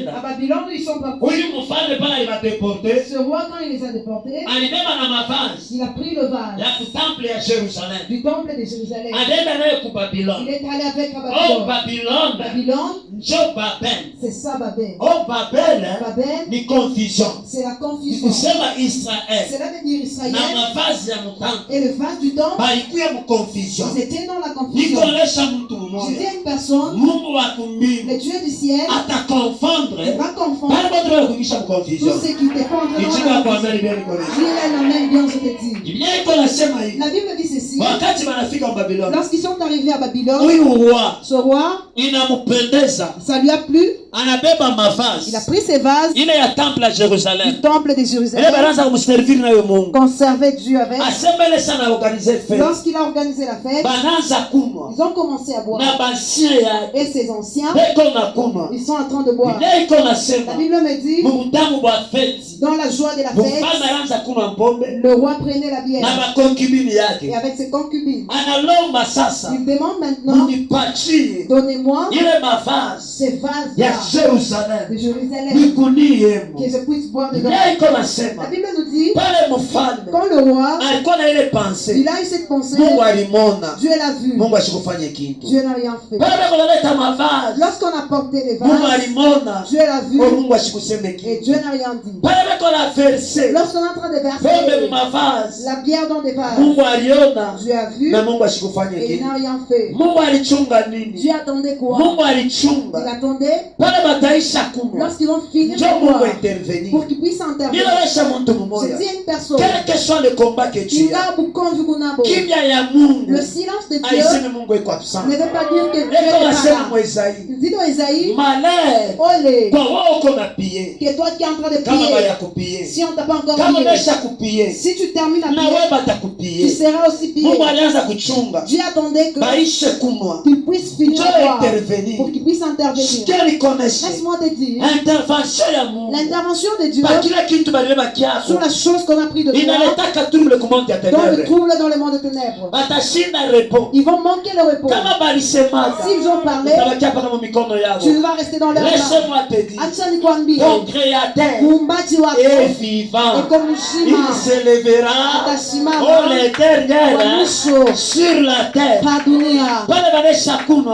À Babylone, ils sont partis. Ce roi, quand il les a déportés, il a pris le vase du temple de Jérusalem. Il est allé avec à Babylone. Babylone, c'est ça Babel. Babel, c'est la confusion. C'est là de dire Israël. Et le vase du temple, ils étaient dans la confusion. J'étais une personne, le Dieu du ciel, il va confondre tout ce qui te contre dans la confusion. Dis amen bien, je te dis. La Bible dit ceci. Lorsqu'ils sont arrivés à Babylone, ce roi, ça lui a plu. Il a pris ses vases du temple de Jérusalem, conservé Dieu avec. Lorsqu'il a organisé la fête, ils ont commencé à boire. Et ces anciens, ils sont en train de boire. La Bible me dit, dans la joie de la fête, le roi prenait la bière et avec ses concubines. Il demande maintenant, donnez-moi ces vases-là de Jérusalem, que je puisse boire dedans. La Bible nous dit, quand le roi, il a eu cette pensée, Dieu l'a vu. Dieu n'a rien fait. Lorsqu'on a porté les vases, Dieu l'a vu et Dieu n'a rien dit. Lorsqu'on est en train de verser la bière dans des vases, Dieu a vu et il n'a rien fait. Dieu attendait quoi? Il attendait lorsqu'ils ont fini de boire pour qu'il puisse intervenir. Je dis à une personne, quel que soit le combat que tu as, le silence de Dieu ne veut pas dire que Dieu n'est pas là. Il dit dans Isaïe, olé, que toi qui es en train de prier, si on ne t'a pas encore pillé, si tu termines à prier, tu seras aussi pillé. Dieu attendait qu'il puisse finir pour qu'il puisse intervenir. Laisse-moi te dire, l'intervention de Dieu sur la chose qu'on a pris de toi, dans le trouble dans le monde de ténèbres. Ils vont manquer le repos. S'ils ont parlé, tu vas rester dans leur main. Laisse-moi te dire, ton Créateur est vivant. Il s'élèvera au l'éternel sur la terre.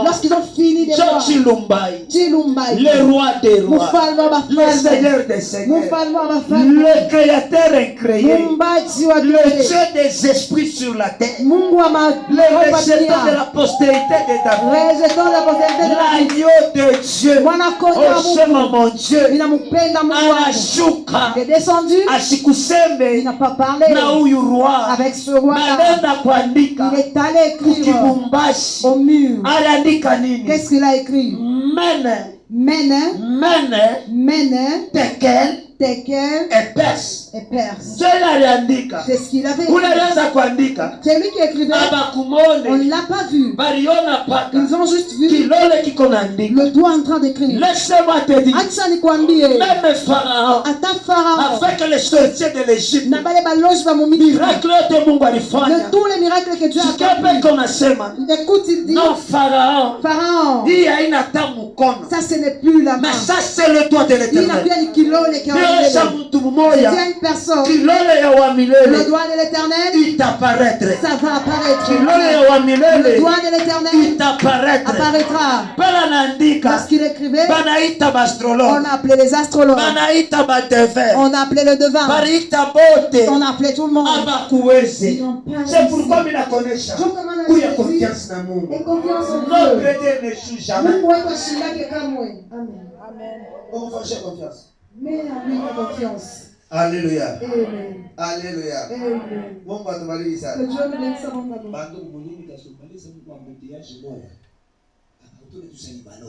Lorsqu'ils ont fini de boire, le roi des rois, le Seigneur des seigneurs, le Créateur incréé, le Dieu des esprits sur la terre, le rejetant de la postérité de David, l'agneau de Dieu, oh mon Dieu, anashuka ashikusembe il n'a pas parlé na huyu roi avec ce roi. Il est allé écrire au mur. Aliandika nini? Qu'est-ce qu'il a écrit? Mene, Tekel et Perse. C'est ce qu'il avait écrit. C'est lui qui écrivait. On ne l'a pas vu. Ils ont juste vu le doigt en train d'écrire. Laisse-moi te dire, même Pharaon, avec les sorciers de l'Égypte, miracle de Mungu alifanya. De tous les miracles que Dieu a fait. Écoute, il dit, non, Pharaon, il y a une attaque moukono. Ça ce n'est plus la main. Mais ça c'est le doigt de Il n'a l'Éternel. plus de kilo les qui ont une personne. Le doigt de l'Éternel, ça va apparaître. Le doigt de l'Éternel apparaîtra. Parce qu'il écrivait, on a appelé les astrologues, on a appelé le devin, on a appelé tout le monde. C'est pourquoi il a connaissance. Il y a confiance dans Mungu. Notre chrétien n'échoue jamais. On va faire confiance. Mais à lui confiance. Alléluia. Amen. Alléluia. Amen. Mungu atubariki sana. Que Dieu nous donne sa bonne. Bantu kumulini kasubali sababu kwa mbele ya moyo. Akutule tusali balo.